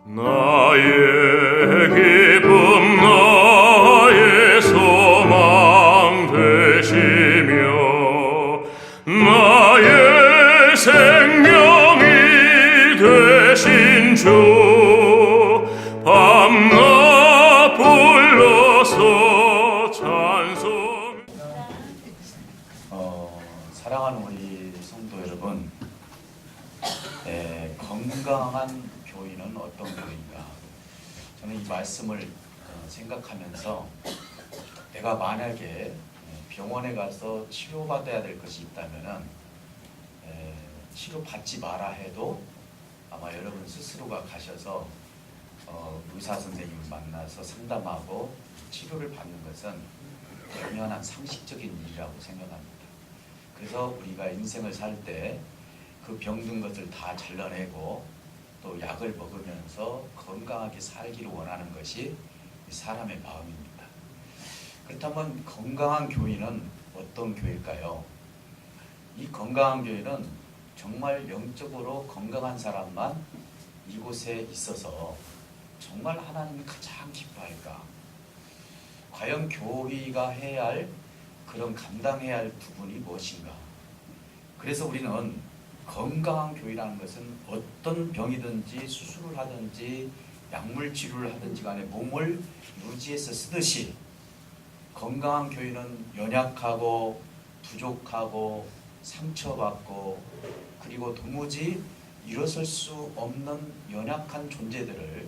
나의 기쁨 나의 소망 되시며 나의 생명이 되신 주 밤낮 불러서 찬송. 사랑하는 우리 성도 여러분, 건강한 교회는 어떤 교회인가? 저는 이 말씀을 생각하면서 내가 만약에 병원에 가서 치료받아야 될 것이 있다면은 치료받지 마라 해도 아마 여러분 스스로가 가셔서 의사 선생님을 만나서 상담하고 치료를 받는 것은 당연한 상식적인 일이라고 생각합니다. 그래서 우리가 인생을 살 때 그 병든 것을 다 잘라내고 또 약을 먹으면서 건강하게 살기를 원하는 것이 사람의 마음입니다. 그렇다면 건강한 교회는 어떤 교회일까요? 이 건강한 교회는 정말 영적으로 건강한 사람만 이곳에 있어서 정말 하나님이 가장 기뻐할까? 과연 교회가 해야 할 그런 감당해야 할 부분이 무엇인가? 그래서 우리는 건강한 교회라는 것은 어떤 병이든지 수술을 하든지 약물 치료를 하든지 간에 몸을 유지해서 쓰듯이 건강한 교회는 연약하고 부족하고 상처받고 그리고 도무지 일어설 수 없는 연약한 존재들을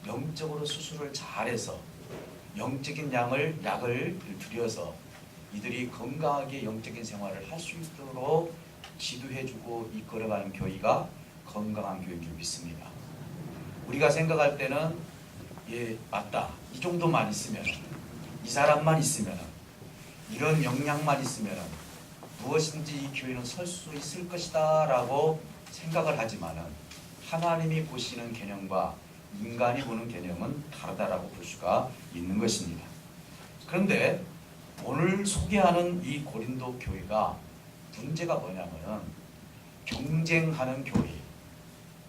영적으로 수술을 잘해서 영적인 약을 들여서 이들이 건강하게 영적인 생활을 할 수 있도록 지도해주고 이끌어가는 교회가 건강한 교회인 줄 믿습니다. 우리가 생각할 때는 맞다. 이 정도만 있으면, 이 사람만 있으면, 이런 역량만 있으면 무엇인지 이 교회는 설 수 있을 것이다 라고 생각을 하지만은 하나님이 보시는 개념과 인간이 보는 개념은 다르다라고 볼 수가 있는 것입니다. 그런데 오늘 소개하는 이 고린도 교회가 문제가 뭐냐면은 경쟁하는 교회,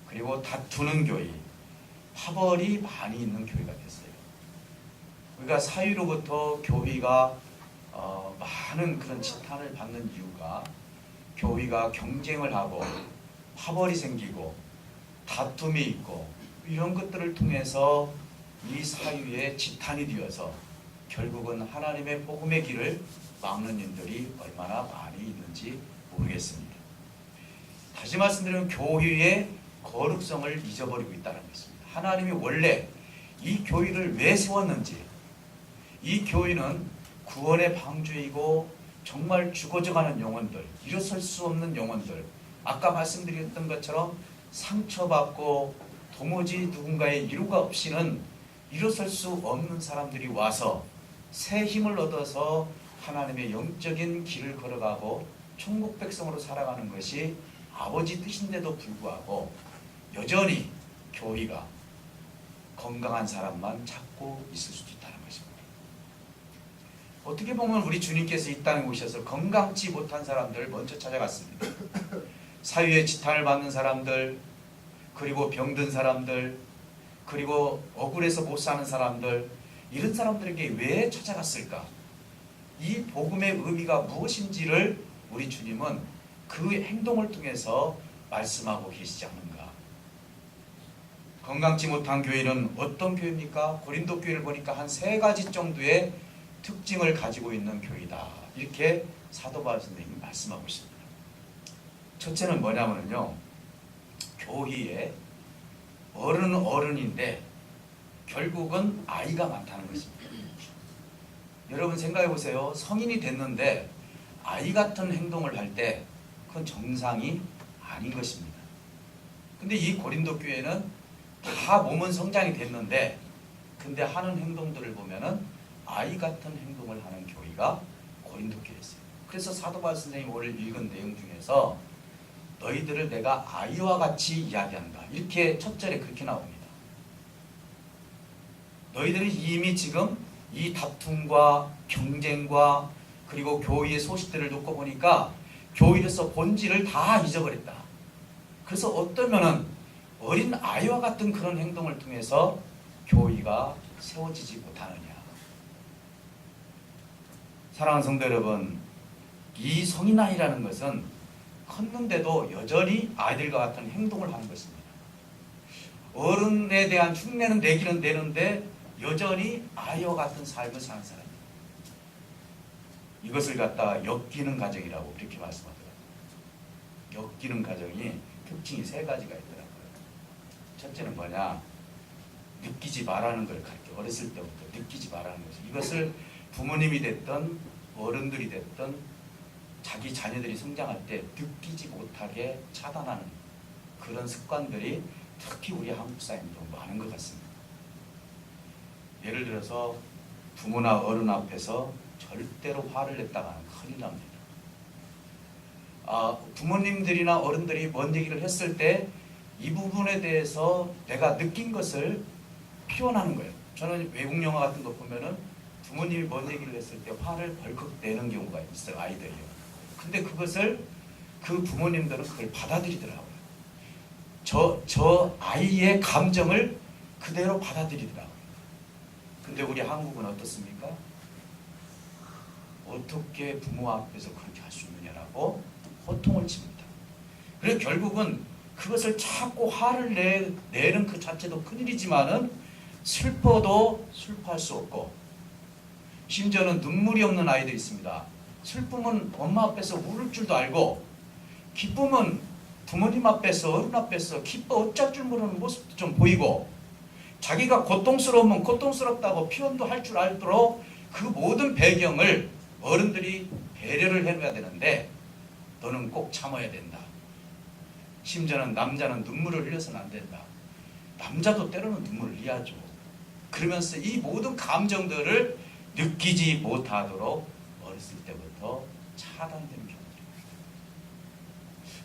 그리고 다투는 교회, 파벌이 많이 있는 교회가 됐어요. 우리가 사유로부터 교회가 많은 그런 지탄을 받는 이유가 교회가 경쟁을 하고 파벌이 생기고 다툼이 있고 이런 것들을 통해서 이 사유에 지탄이 되어서 결국은 하나님의 복음의 길을 막는 일들이 얼마나 많이 있는지 모르겠습니다. 다시 말씀드리면 교회의 거룩성을 잊어버리고 있다는 것입니다. 하나님이 원래 이 교회를 왜 세웠는지, 이 교회는 구원의 방주이고 정말 죽어져가는 영혼들, 일어설 수 없는 영혼들, 아까 말씀드렸던 것처럼 상처받고 도무지 누군가의 이유가 없이는 일어설 수 없는 사람들이 와서 새 힘을 얻어서 하나님의 영적인 길을 걸어가고 천국 백성으로 살아가는 것이 아버지 뜻인데도 불구하고 여전히 교회가 건강한 사람만 찾고 있을 수도 있다는 것입니다. 어떻게 보면 우리 주님께서 이 땅에 오셔서 건강치 못한 사람들을 먼저 찾아갔습니다. 사유의 지탄을 받는 사람들, 그리고 병든 사람들, 그리고 억울해서 못 사는 사람들, 이런 사람들에게 왜 찾아갔을까? 이 복음의 의미가 무엇인지를 우리 주님은 그 행동을 통해서 말씀하고 계시지 않는가? 건강치 못한 교회는 어떤 교회입니까? 고린도 교회를 보니까 한 3가지 정도의 특징을 가지고 있는 교회다. 이렇게 사도 바울 선생님이 말씀하고 있습니다. 첫째는 뭐냐면요, 교회에 어른인데 결국은 아이가 많다는 것입니다. 여러분 생각해 보세요. 성인이 됐는데 아이 같은 행동을 할 때 그건 정상이 아닌 것입니다. 근데 이 고린도 교회는 다 몸은 성장이 됐는데 근데 하는 행동들을 보면은 아이 같은 행동을 하는 교회가 고린도 교회였어요. 그래서 사도 바울 선생님이 오늘 읽은 내용 중에서 너희들을 내가 아이와 같이 이야기한다. 이렇게 첫 절에 그렇게 나옵니다. 너희들이 이미 지금 이 다툼과 경쟁과 그리고 교회의 소식들을 듣고 보니까 교회에서 본질을 다 잊어버렸다. 그래서 어떠면은 어린 아이와 같은 그런 행동을 통해서 교의가 세워지지 못하느냐. 사랑하는 성도 여러분, 이 성인 아이라는 것은 컸는데도 여전히 아이들과 같은 행동을 하는 것입니다. 어른에 대한 흉내는 내기는 내는데 여전히 아이와 같은 삶을 사는 사람입니다. 이것을 갖다가 엮이는 가정이라고 그렇게 말씀하더라고요. 엮이는 가정이 특징이 세 가지가 있더라고요. 첫째는 뭐냐? 느끼지 말라는 걸 가르쳐. 어렸을 때부터 느끼지 말라는 것이. 이것을 부모님이 됐든 어른들이 됐든 자기 자녀들이 성장할 때 느끼지 못하게 차단하는 그런 습관들이 특히 우리 한국 사회에도 많은 것 같습니다. 예를 들어서 부모나 어른 앞에서 절대로 화를 냈다가는 큰일 납니다. 부모님들이나 어른들이 뭔 얘기를 했을 때 이 부분에 대해서 내가 느낀 것을 표현하는 거예요. 저는 외국 영화 같은 거 보면은 부모님이 뭔 얘기를 했을 때 화를 벌컥 내는 경우가 있어요, 아이들이요. 근데 그것을 그 부모님들은 그걸 받아들이더라고요. 저 아이의 감정을 그대로 받아들이더라고요. 근데 우리 한국은 어떻습니까? 어떻게 부모 앞에서 그렇게 할 수 있느냐라고 호통을 칩니다. 그래서 결국은 그것을 자꾸 화를 내는 그 자체도 큰일이지만은 슬퍼도 슬퍼할 수 없고, 심지어는 눈물이 없는 아이들이 있습니다. 슬픔은 엄마 앞에서 울을 줄도 알고, 기쁨은 부모님 앞에서 어른 앞에서 기뻐 어쩔 줄 모르는 모습도 좀 보이고, 자기가 고통스러우면 고통스럽다고 표현도 할 줄 알도록 그 모든 배경을 어른들이 배려를 해줘야 되는데 너는 꼭 참아야 된다. 심지어는 남자는 눈물을 흘려서는 안 된다. 남자도 때로는 눈물을 흘려야죠. 그러면서 이 모든 감정들을 느끼지 못하도록 어렸을 때부터 차단되는 경우들입니다.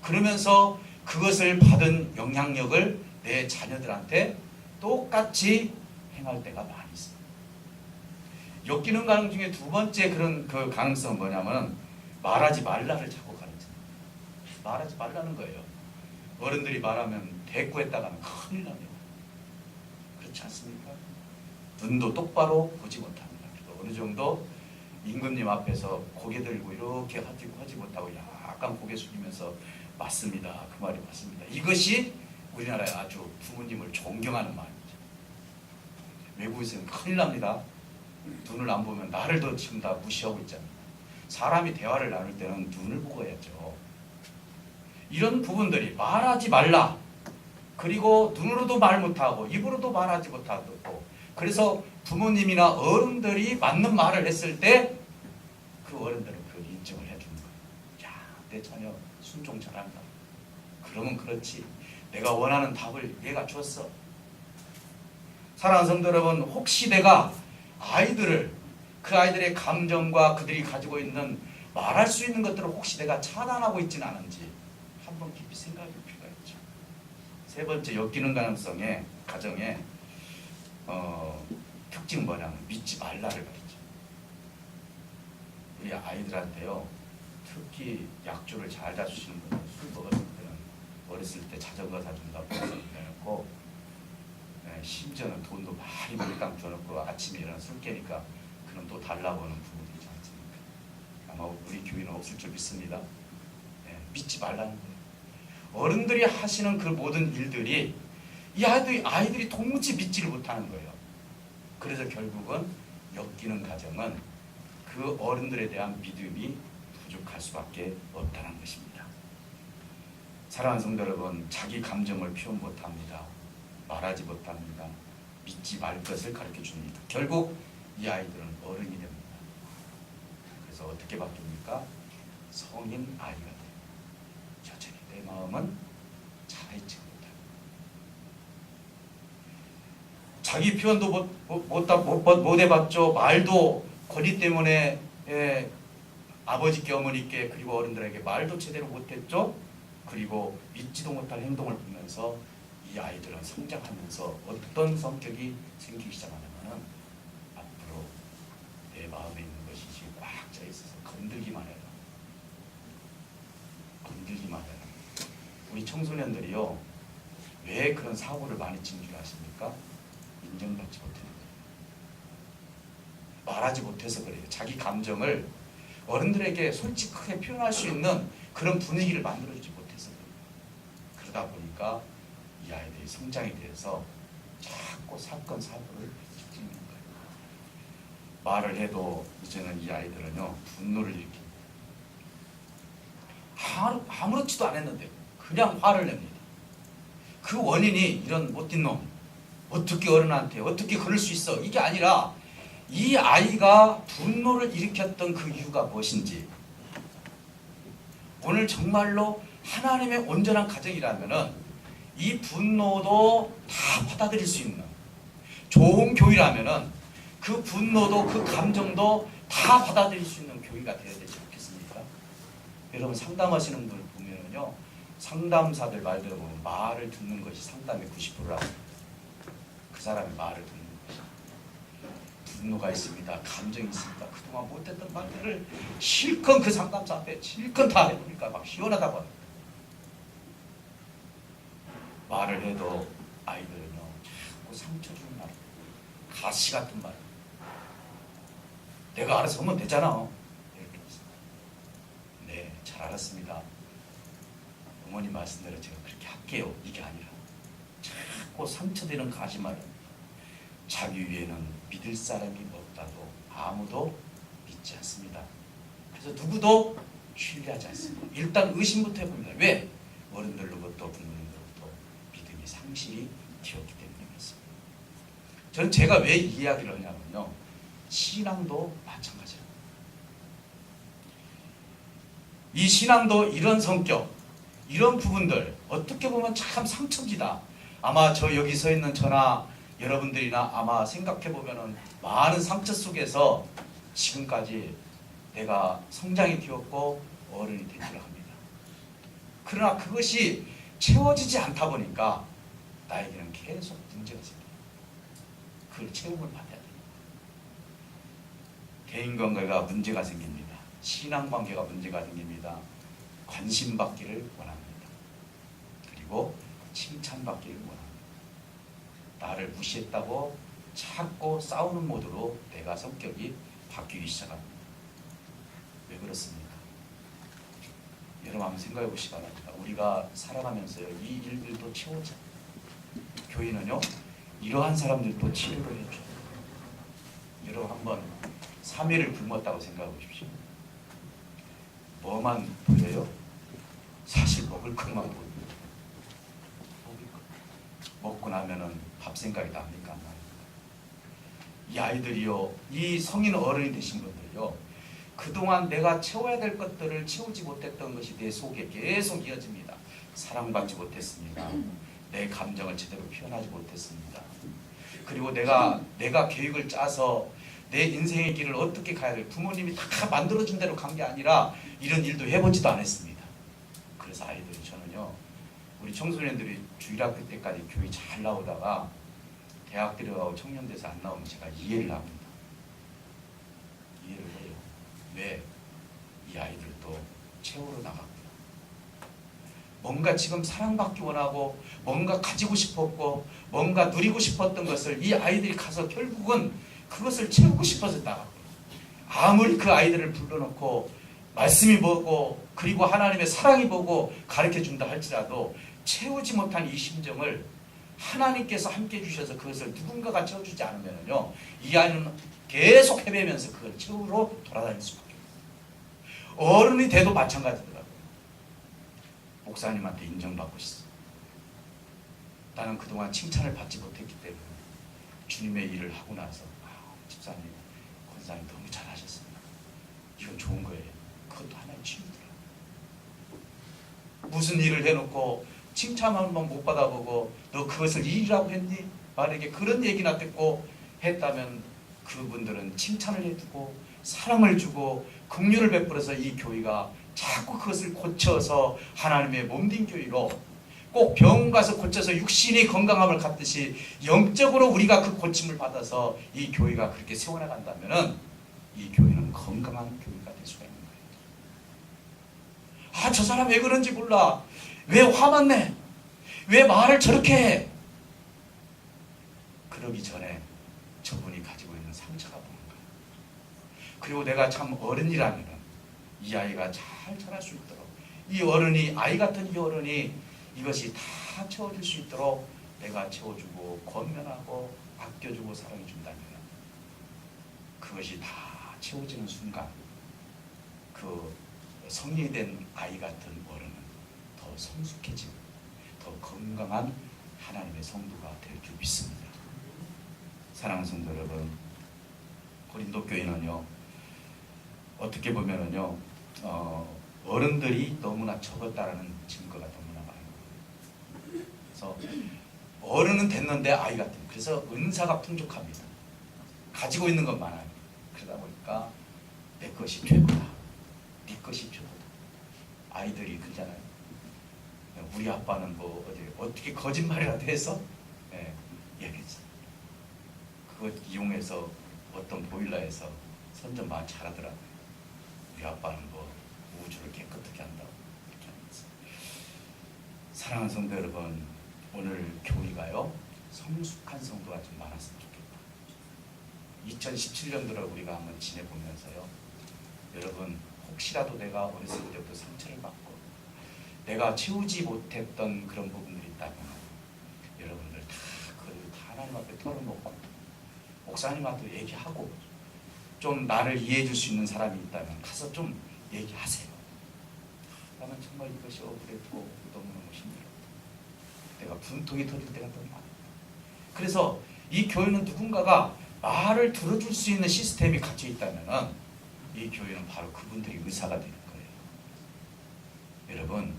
그러면서 그것을 받은 영향력을 내 자녀들한테 똑같이 행할 때가 많이 있습니다. 엮이는 가능 중에 두 번째 그런 그 가능성은 뭐냐면 말하지 말라를 자꾸 가르칩니다. 말하지 말라는 거예요. 어른들이 말하면 대꾸했다가는 큰일 납니다. 그렇지 않습니까? 눈도 똑바로 보지 못합니다. 어느 정도 임금님 앞에서 고개 들고 이렇게 하지 못하고 약간 고개 숙이면서 맞습니다. 그 말이 맞습니다. 이것이 우리나라의 아주 부모님을 존경하는 말입니다. 외국에서는 큰일 납니다. 눈을 안 보면 나를 더 지금 다 무시하고 있잖아요. 사람이 대화를 나눌 때는 눈을 보고 해야죠. 이런 부분들이 말하지 말라. 그리고 눈으로도 말 못하고 입으로도 말하지 못하고, 그래서 부모님이나 어른들이 맞는 말을 했을 때 그 어른들은 그 인정을 해주는 거예요. 야, 내 자녀 순종 잘한다. 그러면 그렇지. 내가 원하는 답을 얘가 줬어. 사랑하는 성도 여러분, 혹시 내가 그 아이들의 감정과 그들이 가지고 있는 말할 수 있는 것들을 혹시 내가 차단하고 있지는 않은지 한번 깊이 생각해 볼 필요가 있죠. 세 번째, 엮이는 가능성의 가정의 특징은 뭐냐면 믿지 말라를 가르쳐. 우리 아이들한테요, 특히 약주를 잘 다주시는 분은 술 먹었을 때는 어렸을 때 자전거 사준다고 해놓고, 심지어는 돈도 많이 몰빵 줘놓고 아침에 일어나 술 깨니까 그럼 또 달라고 하는 부모들이 있지 않습니까? 아마 우리 교회는 없을 줄 믿습니다. 믿지 말라는 거예요. 어른들이 하시는 그 모든 일들이 이 아이들이 도무지 믿지를 못하는 거예요. 그래서 결국은 엮이는 가정은 그 어른들에 대한 믿음이 부족할 수밖에 없다는 것입니다. 사랑하는 성도 여러분, 자기 감정을 표현 못합니다. 말하지 못합니다. 믿지 말 것을 가르쳐 줍니다. 결국 이 아이들은 어른이 됩니다. 그래서 어떻게 바뀝니까? 성인 아이가 돼요. 여전히 내 마음은 차있지 못합니다. 자기 표현도 못 해봤죠. 말도 권위 때문에 아버지께 어머니께 그리고 어른들에게 말도 제대로 못했죠. 그리고 믿지도 못할 행동을 보면서 이 아이들은 성장하면서 어떤 성격이 생기기 시작하냐면 앞으로 내 마음에 있는 것이 지금 꽉 차 있어서 건들기만 해라. 건들기만 해라. 우리 청소년들이요, 왜 그런 사고를 많이 친 줄 아십니까? 인정받지 못하는 거예요. 말하지 못해서 그래요. 자기 감정을 어른들에게 솔직하게 표현할 수 있는 그런 분위기를 만들어주지 못해서 그래요. 그러다 보니까 이 아이들이 성장에 대해서 자꾸 사건 사고를 찍는 거예요. 말을 해도 이제는 이 아이들은요 분노를 일으킵니다. 아무렇지도 않았는데 그냥 화를 냅니다. 그 원인이 이런 못된 놈, 어떻게 어른한테 어떻게 그럴 수 있어, 이게 아니라 이 아이가 분노를 일으켰던 그 이유가 무엇인지, 오늘 정말로 하나님의 온전한 가정이라면은 이 분노도 다 받아들일 수 있는 좋은 교회라면은 그 분노도 그 감정도 다 받아들일 수 있는 교회가 되어야 되지 않겠습니까? 여러분 상담하시는 분을 보면요, 상담사들 말대로 보면 말을 듣는 것이 상담의 90%라고. 그 사람의 말을 듣는 것이. 분노가 있습니다. 감정이 있습니다. 그동안 못했던 말들을 실컷 그 상담사 앞에 실컷 다 해보니까 막 시원하다고 합니다. 말을 해도 아이들은요 자꾸 상처 주는 말, 가시 같은 말, 내가 알아서 하면 되잖아, 이렇게 했습니다. 네, 잘 알았습니다. 어머니 말씀대로 제가 그렇게 할게요, 이게 아니라 자꾸 상처되는 가시말은 자기 위에는 믿을 사람이 없다도 아무도 믿지 않습니다. 그래서 누구도 신뢰하지 않습니다. 일단 의심부터 해봅니다. 왜? 어른들로부터 부모님들로부터 믿음이 상실이 되었기 때문에 그렇습니다. 저는 제가 왜 이 이야기를 하냐면요, 신앙도 마찬가지입니다. 이 신앙도 이런 성격, 이런 부분들 어떻게 보면 참 상처입니다. 아마 저 여기 서 있는 저나 여러분들이나 아마 생각해보면 많은 상처 속에서 지금까지 내가 성장이 되었고 어른이 된 줄 압니다. 그러나 그것이 채워지지 않다 보니까 나에게는 계속 문제가 생깁니다. 그걸 채움을 받아야 됩니다. 대인관계가 문제가 생깁니다. 신앙관계가 문제가 생깁니다. 관심받기를 원합니다. 그리고 칭찬받기를 원합니다. 나를 무시했다고 자꾸 싸우는 모드로 내가 성격이 바뀌기 시작합니다. 왜 그렇습니까? 여러분 한번 생각해 보시기 바랍니다. 우리가 살아가면서요, 이 일들도 채워져. 교회는요, 이러한 사람들도 치료를 해줘요. 여러분 한번 3일을 굶었다고 생각해 보십시오. 뭐만 보여요? 사실 먹을 것만 보여요. 먹고 나면은 밥 생각이 납니까? 안 납니까? 이 아이들이요, 이 성인 어른이 되신 분들이요, 그동안 내가 채워야 될 것들을 채우지 못했던 것이 내 속에 계속 이어집니다. 사랑받지 못했습니다. 내 감정을 제대로 표현하지 못했습니다. 그리고 내가 계획을 짜서 내 인생의 길을 어떻게 가야 돼, 부모님이 다 만들어준 대로 간 게 아니라 이런 일도 해보지도 않았습니다. 그래서 아이들이, 저는요, 우리 청소년들이 주일학교 때까지 교회 잘 나오다가 대학 들어가고 청년돼서 안 나오면 제가 이해를 합니다. 이해를 해요. 왜? 이 아이들도 채우러 나갔구나. 뭔가 지금 사랑받기 원하고 뭔가 가지고 싶었고 뭔가 누리고 싶었던 것을 이 아이들이 가서 결국은 그것을 채우고 싶어서 나갔구나. 아무리 그 아이들을 불러놓고 말씀이 뭐고 그리고 하나님의 사랑이 뭐고 가르쳐준다 할지라도 채우지 못한 이 심정을 하나님께서 함께 해주셔서 그것을 누군가가 채워주지 않으면요, 이 아이는 계속 헤매면서 그걸 채우러 돌아다닐 수밖에 없어요. 어른이 돼도 마찬가지더라고요. 목사님한테 인정받고 있어. 나는 그동안 칭찬을 받지 못했기 때문에 주님의 일을 하고 나서 집사님, 권사님 너무 잘하셨습니다. 이건 좋은 거예요. 그것도 하나의 치유더라고요. 무슨 일을 해놓고 칭찬 한번 못 받아보고 너 그것을 일이라고 했니? 만약에 그런 얘기나 듣고 했다면 그분들은 칭찬을 해주고 사랑을 주고 긍휼을 베풀어서 이 교회가 자꾸 그것을 고쳐서 하나님의 몸된 교회로, 꼭 병원 가서 고쳐서 육신이 건강함을 갖듯이 영적으로 우리가 그 고침을 받아서 이 교회가 그렇게 세워나간다면 이 교회는 건강한 교회가 될 수가 있는 거예요. 아, 저 사람 왜 그런지 몰라. 왜 화만 내? 왜 말을 저렇게 해? 그러기 전에 저분이 가지고 있는 상처가 뭔가. 그리고 내가 참 어른이라면 이 아이가 잘 자랄 수 있도록, 이 어른이, 아이 같은 이 어른이 이것이 다 채워줄 수 있도록 내가 채워주고 권면하고 아껴주고 사랑해준다면 그것이 다 채워지는 순간 그 성인이 된 아이 같은 어른은 더 성숙해지고 더 건강한 하나님의 성도가 될 줄 믿습니다. 사랑하는 성도 여러분, 고린도 교회는요, 어떻게 보면은요, 어른들이 너무나 적었다라는 증거가 너무나 많아요. 그래서 어른은 됐는데 아이 같은, 그래서 은사가 풍족합니다. 가지고 있는 건 많아요. 그러다 보니까 내 것이 최고다, 네 것이 최고다. 아이들이 그러잖아요. 우리 아빠는 뭐 어떻게 거짓말이라도 해서 얘기했어. 그걸 이용해서 어떤 보일러에서 선전 많이 잘하더라고요. 우리 아빠는 뭐 우주를 깨끗하게 한다고 이렇게 하면서. 사랑하는 성도 여러분, 오늘 교회가요 성숙한 성도가 좀 많았으면 좋겠다. 2017년도를 우리가 한번 지내보면서요, 여러분 혹시라도 내가 어렸을 때부터 상처를 받고 내가 채우지 못했던 그런 부분들이 있다면 여러분들 다 그걸 다 하나님 앞에 털어놓고 목사님한테 얘기하고, 좀 나를 이해해 줄 수 있는 사람이 있다면 가서 좀 얘기하세요. 나는 정말 이것이 억울했고 너무너무 힘들어. 내가 분통이 터질 때가 너무 많아. 그래서 이 교회는 누군가가 말을 들어줄 수 있는 시스템이 갖춰 있다면 이 교회는 바로 그분들이 의사가 되는 거예요. 여러분,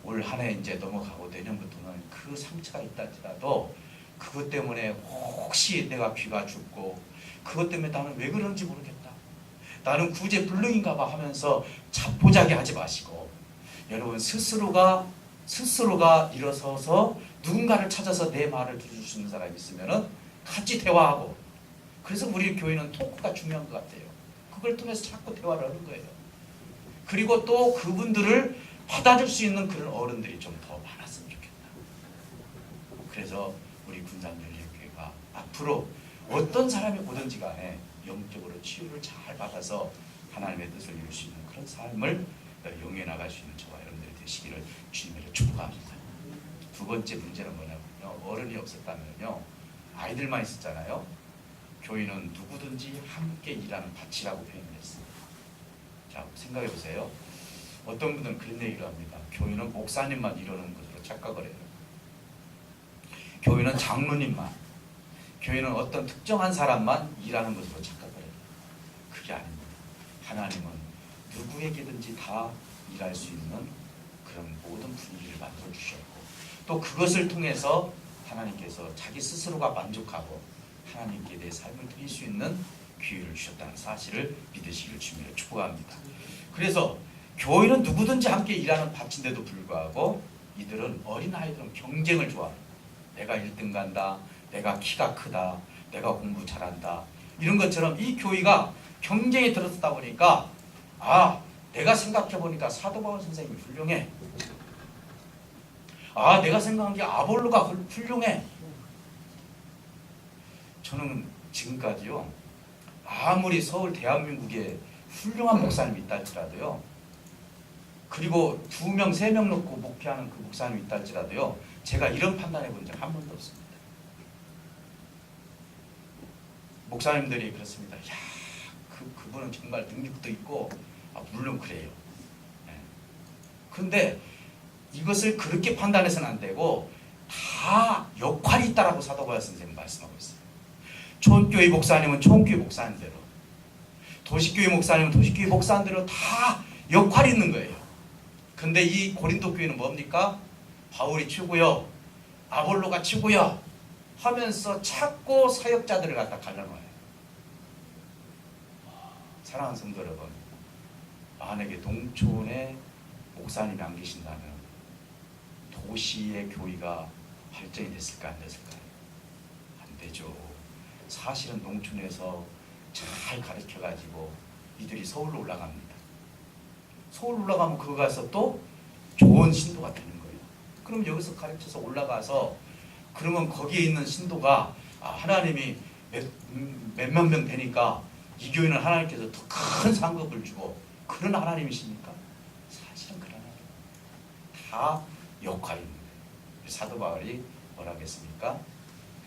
올 한 해 이제 넘어가고 내년부터는 그 상처가 있다 할지라도 그것 때문에 혹시 내가 귀가 죽고 그것 때문에 나는 왜 그런지 모르겠다, 나는 구제불능인가 봐 하면서 자포자기 하지 마시고, 여러분 스스로가 일어서서 누군가를 찾아서 내 말을 들어줄 수 있는 사람이 있으면 같이 대화하고. 그래서 우리 교회는 토크가 중요한 것 같아요. 그걸 통해서 자꾸 대화를 하는 거예요. 그리고 또 그분들을 받아줄 수 있는 그런 어른들이 좀 더 많았으면 좋겠다. 그래서 우리 군산연례교회가 앞으로 어떤 사람이 오든지 간에 영적으로 치유를 잘 받아서 하나님의 뜻을 이룰 수 있는 그런 삶을 영위해 나갈 수 있는 저와 여러분들이 되시기를 주님으로 축복합니다. 두 번째 문제는 뭐냐면요, 어른이 없었다면요, 아이들만 있었잖아요. 교회는 누구든지 함께 일하는 밭이라고 표현을 했습니다. 자, 생각해 보세요. 어떤 분들은 그런 얘기를 합니다. 교회는 목사님만 이러는 것으로 착각을 해요. 교회는 장로님만, 교회는 어떤 특정한 사람만 일하는 것으로 착각을 해요. 그게 아닙니다. 하나님은 누구에게든지 다 일할 수 있는 그런 모든 분위기를 만들어 주셨고, 또 그것을 통해서 하나님께서 자기 스스로가 만족하고 하나님께 내 삶을 드릴 수 있는 기회를 주셨다는 사실을 믿으시기를 주님으로 축복합니다. 그래서 교회는 누구든지 함께 일하는 밭인데도 불구하고 이들은, 어린아이들은 경쟁을 좋아해요. 내가 1등 간다, 내가 키가 크다, 내가 공부 잘한다, 이런 것처럼 이 교회가 경쟁에 들어섰다 보니까, 아, 내가 생각해보니까 사도 바울 선생님이 훌륭해, 아, 내가 생각한 게 아볼로가 훌륭해. 저는 지금까지요, 아무리 서울 대한민국에 훌륭한 목사님이 있다 할지라도요, 그리고 2명, 3명 놓고 목회하는 그 목사님이 있다 할지라도요, 제가 이런 판단해 본 적 한 번도 없습니다. 목사님들이 그렇습니다. 야, 그분은 정말 능력도 있고, 물론 그래요. 그런데 이것을 그렇게 판단해서는 안 되고 다 역할이 있다라고 사도 바울 선생님은 말씀하고 있어요. 초원교회 목사님은 초원교회 목사님대로, 도시교회 목사님은 도시교회 목사님대로 다 역할이 있는 거예요. 근데 이 고린도 교회는 뭡니까? 바울이 최고요, 아볼로가 최고요 하면서 자꾸 사역자들을 갖다 갈라놓아요. 사랑하는 성도 여러분, 만약에 농촌에 목사님이 안 계신다면 도시의 교회가 발전이 됐을까 안 됐을까요? 안 되죠. 사실은 농촌에서 잘 가르쳐가지고 이들이 서울로 올라갑니다. 서울 올라가면 그거 가서 또 좋은 신도가 되는 거예요. 그럼 여기서 가르쳐서 올라가서 그러면 거기에 있는 신도가 하나님이 몇만 명 되니까 이 교회는 하나님께서 더 큰 상급을 주고 그런 하나님이십니까? 사실은 그런 하나님. 다 역할입니다. 사도 바울이 뭐라 하겠습니까?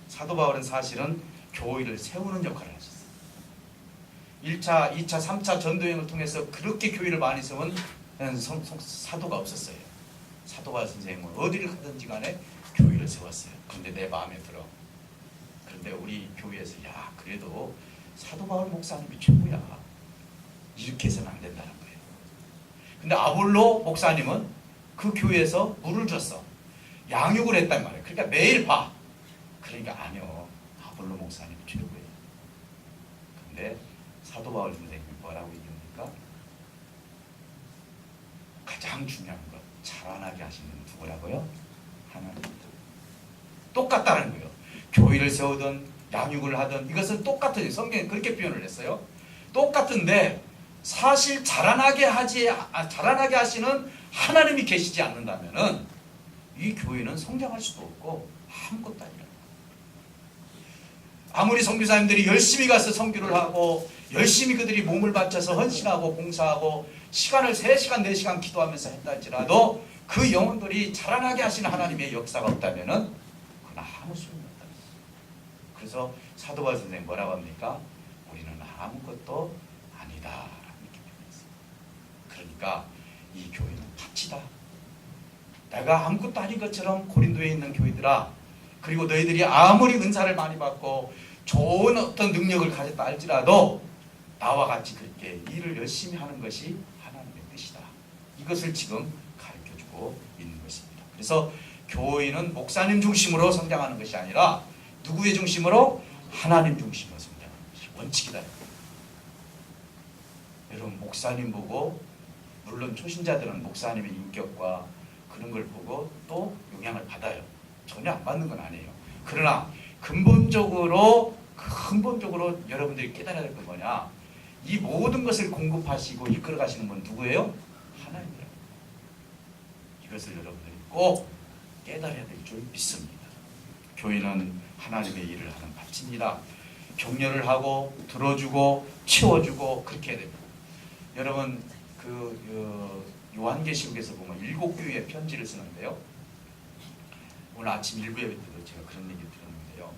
사도 바울은 사실은 교회를 세우는 역할을 하셨어요. 1차, 2차, 3차 전도여행을 통해서 그렇게 교회를 많이 세운 사도가 없었어요. 사도 바울 선생님은 어디를 가든지 간에 교회를 세웠어요. 그런데 내 마음에 들어. 그런데 우리 교회에서 야 그래도 사도 바울 목사님이 최고야. 이렇게 해서는 안 된다는 거예요. 근데 아볼로 목사님은 그 교회에서 물을 줬어. 양육을 했단 말이에요. 그러니까 매일 봐. 그러니까 아니요. 아볼로 목사님이 최고예요. 근데 사도 바울 선생님이 뭐라고 얘기합니까? 가장 중요한 것, 자라나게 하시는 누구라고요? 하나님입니다. 똑같다는 거예요. 교회를 세우든 양육을 하든 이것은 똑같은 성경에 그렇게 표현을 했어요. 똑같은데 사실 자라나게 하시는 하나님이 계시지 않는다면은 이 교회는 성장할 수도 없고 아무것도 아니라. 아무리 선교사님들이 열심히 가서 선교를 하고 열심히 그들이 몸을 바쳐서 헌신하고 봉사하고 시간을 3시간 4시간 기도하면서 했다 할지라도 그 영혼들이 자라나게 하시는 하나님의 역사가 없다면은 그건 아무 소용이 없다. 그래서 사도 바울 선생님 뭐라고 합니까? 우리는 아무것도 아니다. 이렇게 표현했어요. 그러니까 이 교회는 가치다. 내가 아무것도 아닌 것처럼 고린도에 있는 교회들아, 그리고 너희들이 아무리 은사를 많이 받고 좋은 어떤 능력을 가졌다 할지라도 나와 같이 그렇게 일을 열심히 하는 것이 하나님의 뜻이다. 이것을 지금 가르쳐주고 있는 것입니다. 그래서 교회는 목사님 중심으로 성장하는 것이 아니라 누구의 중심으로? 하나님 중심으로 성장하는 것이 원칙이다. 여러분 목사님 보고, 물론 초신자들은 목사님의 인격과 그런 걸 보고 또 영향을 받아요. 전혀 안 받는 건 아니에요. 그러나 근본적으로 여러분들이 깨달아야 될 건 뭐냐? 이 모든 것을 공급하시고 이끌어 가시는 분 누구예요? 하나님이에요. 이것을 여러분들이 꼭 깨달아야 될 줄 믿습니다. 교회는 하나님의 일을 하는 밭입니다. 격려를 하고 들어주고 채워주고 그렇게 해야 됩니다. 여러분 요한계시록에서 보면 7교회에 편지를 쓰는데요. 오늘 아침 1부 예배 때도 제가 그런 얘기 들었는데요.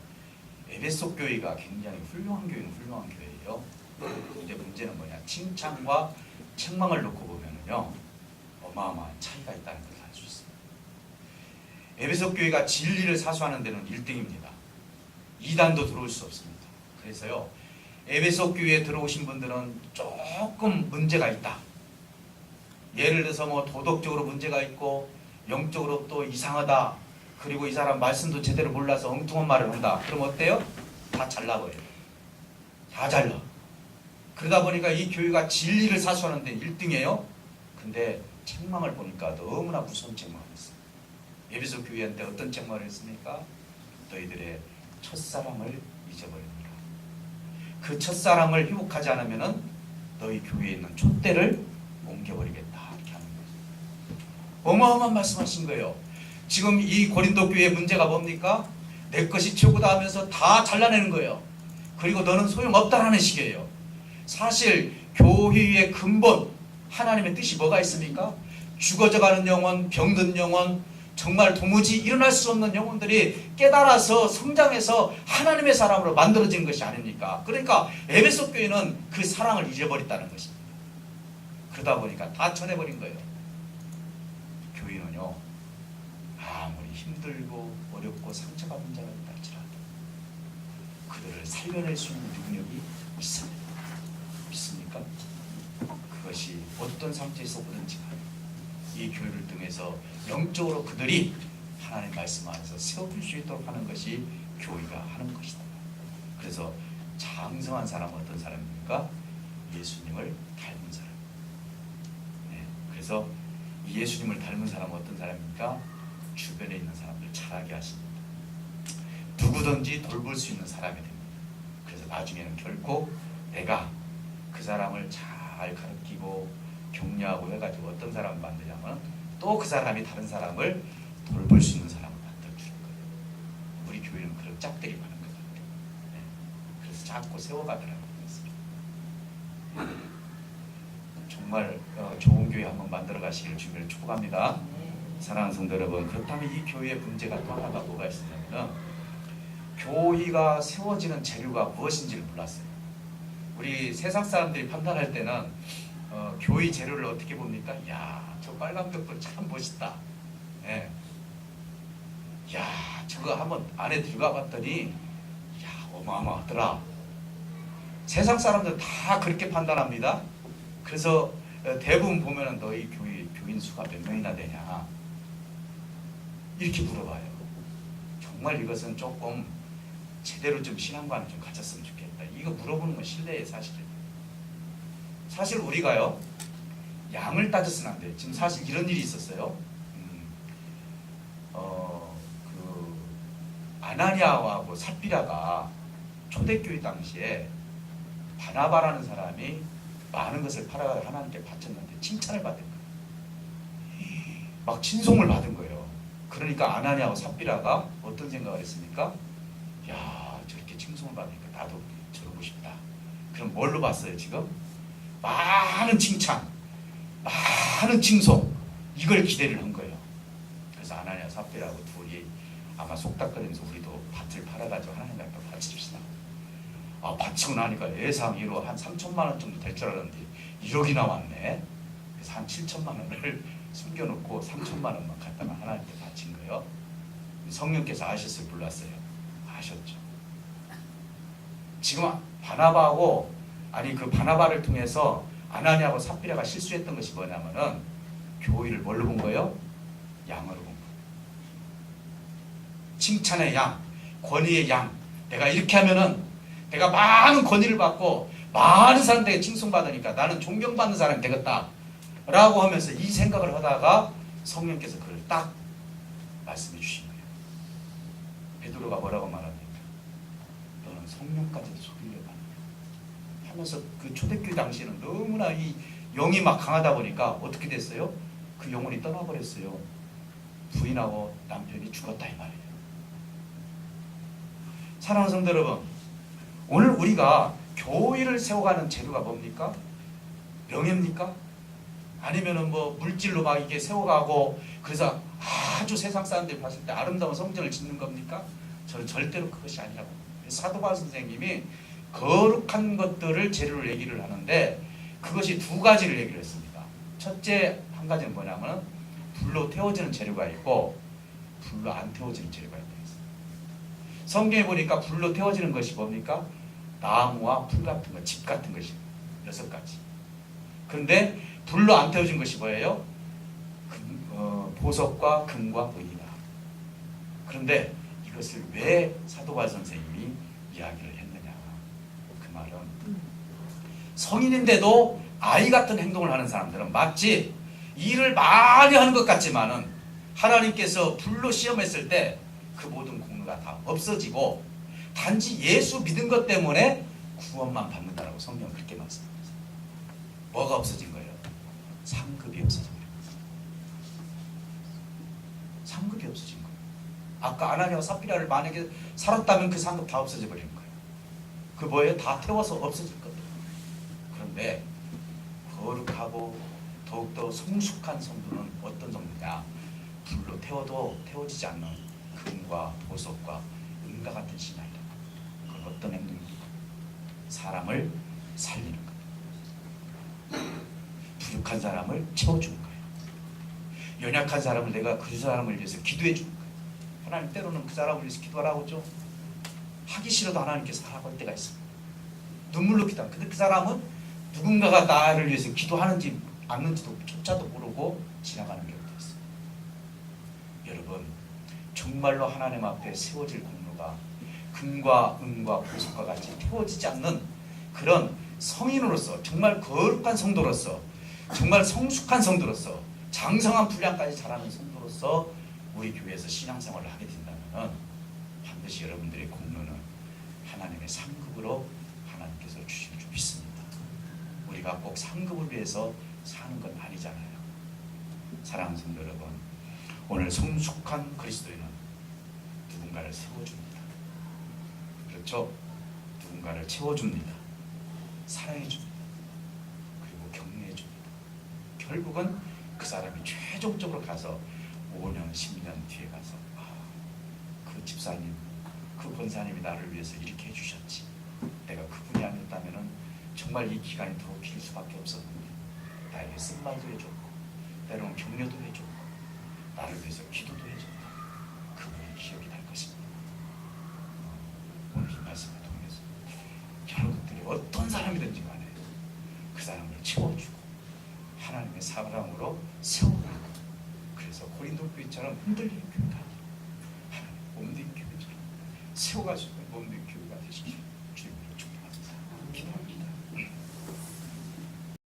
에베소 교회가 굉장히 훌륭한 교회예요. 근데 문제는 뭐냐? 칭찬과 책망을 놓고 보면은요, 어마어마한 차이가 있다는 것을 알 수 있습니다. 에베소 교회가 진리를 사수하는 데는 1등입니다. 이단도 들어올 수 없습니다. 그래서요, 에베소 교회에 들어오신 분들은 조금 문제가 있다. 예를 들어서 뭐 도덕적으로 문제가 있고 영적으로 또 이상하다. 그리고 이 사람 말씀도 제대로 몰라서 엉뚱한 말을 한다. 그럼 어때요? 다 잘라버려요. 다 잘라. 그러다 보니까 이 교회가 진리를 사수하는 데 1등이에요. 근데 책망을 보니까 너무나 무서운 책망을 했어요. 에베소 교회한테 어떤 책망을 했습니까? 너희들의 첫사랑을 잊어버립니다. 그 첫사랑을 회복하지 않으면은 너희 교회에 있는 촛대를 옮겨버리겠다. 이렇게 하는 거예요. 어마어마한 말씀하신 거예요. 지금 이 고린도 교회의 문제가 뭡니까? 내 것이 최고다 하면서 다 잘라내는 거예요. 그리고 너는 소용없다라는 식이에요. 사실 교회의 근본 하나님의 뜻이 뭐가 있습니까? 죽어져가는 영혼, 병든 영혼, 정말 도무지 일어날 수 없는 영혼들이 깨달아서 성장해서 하나님의 사람으로 만들어진 것이 아닙니까? 그러니까 에베소 교회는 그 사랑을 잊어버렸다는 것입니다. 그러다 보니까 다 쳐내버린 거예요. 교회는요, 아무리 힘들고 어렵고 상처가 문제가 있다 할지라도 그들을 살려낼 수 있는 능력이 있습니다. 믿습니까? 그것이 어떤 상태에서 오든지 간에 이 교회를 통해서 영적으로 그들이 하나님 말씀 안에서 세워질 수 있도록 하는 것이 교회가 하는 것이다. 그래서 장성한 사람은 어떤 사람입니까? 예수님을 닮은 사람. 네. 그래서 이 예수님을 닮은 사람은 어떤 사람입니까? 주변에 있는 사람들 잘하게 하십니다. 누구든지 돌볼 수 있는 사람이 됩니다. 그래서 나중에는 결코 내가 그 사람을 잘 가르치고 격려하고 해가지고 어떤 사람을 만드냐면 또 그 사람이 다른 사람을 돌볼 수 있는 사람을 만들어주는 거예요. 우리 교회는 그런 짝들이 많은 것 같아요. 네. 그래서 자꾸 세워가더라고요. 정말 좋은 교회 한번 만들어 가시길 주님을 축복합니다. 사랑하는 성도 여러분, 그렇다면 이 교회의 문제가 또 하나가 뭐가 있었냐면 교회가 세워지는 재료가 무엇인지를 몰랐어요. 우리 세상 사람들이 판단할 때는 교회 재료를 어떻게 봅니까? 야, 저 빨간 벽돌 참 멋있다. 예. 야, 저거 한번 안에 들어가 봤더니 야, 어마어마하더라. 세상 사람들 다 그렇게 판단합니다. 그래서 대부분 보면은 너희 교인 수가 몇 명이나 되냐 이렇게 물어봐요. 정말 이것은 조금 제대로 좀 신앙관을 좀 가졌으면 좋겠다. 이거 물어보는 건 실례예요, 사실은. 사실 우리가요 양을 따졌으면 안 돼요. 지금 사실 이런 일이 있었어요. 그 아나니아하고 삽비라가 초대교회 당시에 바나바라는 사람이 많은 것을 팔아 하나님께 바쳤는데 칭찬을 받은 거예요. 막 친송을 받은 거예요. 그러니까 아나니아와 삽비라가 어떤 생각을 했습니까? 야, 저렇게 칭송을 받으니까 나도 저러고 싶다. 그럼 뭘로 봤어요 지금? 많은 칭찬, 많은 칭송, 이걸 기대를 한 거예요. 그래서 아나니아 삽비라고 둘이 아마 속닥거리면서 우리도 밭을 팔아가지고 하나님 앞에 바칩시다. 바치고 나니까 예상 1호 한 3천만 원 정도 될 줄 알았는데 1억이 나왔네. 그래서 한 7천만 원을 숨겨놓고 3천만 원만 갖다가 하나님께 바친 거예요. 성령께서 아셨을 몰랐어요. 아셨죠. 지금 바나바하고 그 바나바를 통해서 아나니아하고 삽비라가 실수했던 것이 뭐냐면은 교회를 뭘로 본 거예요? 양으로 본 거예요. 칭찬의 양, 권위의 양. 내가 이렇게 하면은 내가 많은 권위를 받고 많은 사람들에게 칭송받으니까 나는 존경받는 사람이 되겠다 라고 하면서 이 생각을 하다가 성령께서 그걸 딱 말씀해 주신 거예요. 베드로가 뭐라고 말합니까? 너는 성령까지도 속이려고 하면서 그 초대교회 당시에는 너무나 이 영이 막 강하다 보니까 어떻게 됐어요? 그 영혼이 떠나버렸어요. 부인하고 남편이 죽었다 이 말이에요. 사랑하는 성도 여러분, 오늘 우리가 교회를 세워가는 재료가 뭡니까? 명예입니까? 아니면은 뭐 물질로 막 이게 세워가고 그래서 아주 세상 사람들이 봤을 때 아름다운 성전을 짓는 겁니까? 저는 절대로 그것이 아니라고. 사도 바울 선생님이 거룩한 것들을 재료를 얘기를 하는데 그것이 두 가지를 얘기를 했습니다. 첫째 한 가지는 뭐냐면 불로 태워지는 재료가 있고 불로 안 태워지는 재료가 있다. 성경에 보니까 불로 태워지는 것이 뭡니까? 나무와 풀 같은 것, 집 같은 것이 6가지. 그런데 불로 안 태워진 것이 뭐예요? 보석과 금과 은이다. 그런데 이것을 왜 사도 바울 선생님이 이야기를 했느냐? 그 말은 성인인데도 아이 같은 행동을 하는 사람들은 마치 일을 많이 하는 것 같지만은 하나님께서 불로 시험했을 때 그 모든 공로가 다 없어지고 단지 예수 믿은 것 때문에 구원만 받는다라고 성경은 그렇게 말씀합니다. 뭐가 없어진 거예요? 상급이 없어진 거예요. 상급이 없어진 거예요. 아까 아나니아와 삽비라를 만약에 살았다면 그 상급 다 없어져 버린 거예요. 그 뭐예요? 다 태워서 없어질 거예요. 그런데 거룩하고 더욱더 성숙한 성도는 어떤 성도냐? 불로 태워도 태워지지 않는 금과 보석과 은과 같은 신앙이다. 그건 어떤 행동입니까? 사람을 살리는 거예요. 부족한 사람을 채워주는 거예요. 연약한 사람을 내가 그 사람을 위해서 기도해 주는 거예요. 하나님 때로는 그 사람을 위해서 기도하라고 하죠. 하기 싫어도 하나님께서 하라고 할 때가 있어요. 눈물로 기도하는. 근데 그 사람은 누군가가 나를 위해서 기도하는지 않는지도 조차도 모르고 지나가는 경우도 있어요. 여러분, 정말로 하나님 앞에 세워질 공로가 금과 은과 보석과 같이 태워지지 않는 그런 성인으로서, 정말 거룩한 성도로서, 정말 성숙한 성도로서, 장성한 분량까지 자라는 성도로서 우리 교회에서 신앙생활을 하게 된다면 반드시 여러분들의 공로는 하나님의 상급으로 하나님께서 주실 줄 믿습니다. 우리가 꼭 상급을 위해서 사는 건 아니잖아요. 사랑하는 성도 여러분, 오늘 성숙한 그리스도인은 누군가를 세워줍니다. 그렇죠? 누군가를 채워줍니다. 사랑해줍니다. 그리고 격려해줍니다. 결국은 그 사람이 최종적으로 가서 5년, 10년 뒤에 가서 그 집사님, 그 권사님이 나를 위해서 이렇게 해주셨지. 내가 그분이 아니었다면 정말 이 기간이 더 길 수밖에 없었는데 나에게 쓴말도 해줬고 때로는 격려도 해줬고 나를 위해서 기도도 해줬다. 그분의 기억이 날 것입니다. 오늘 이 말씀을 통해서 여러분들이 어떤 사람이든지 간에 그 사람을 채워주고 하나님의 사랑으로 세워가고, 그래서 고린도 교회처럼 흔들리는 교회가 아니라 하나님 몸된 교회처럼 세워갈 수 있는 몸된 교회가 되시길 주님으로 축복합니다.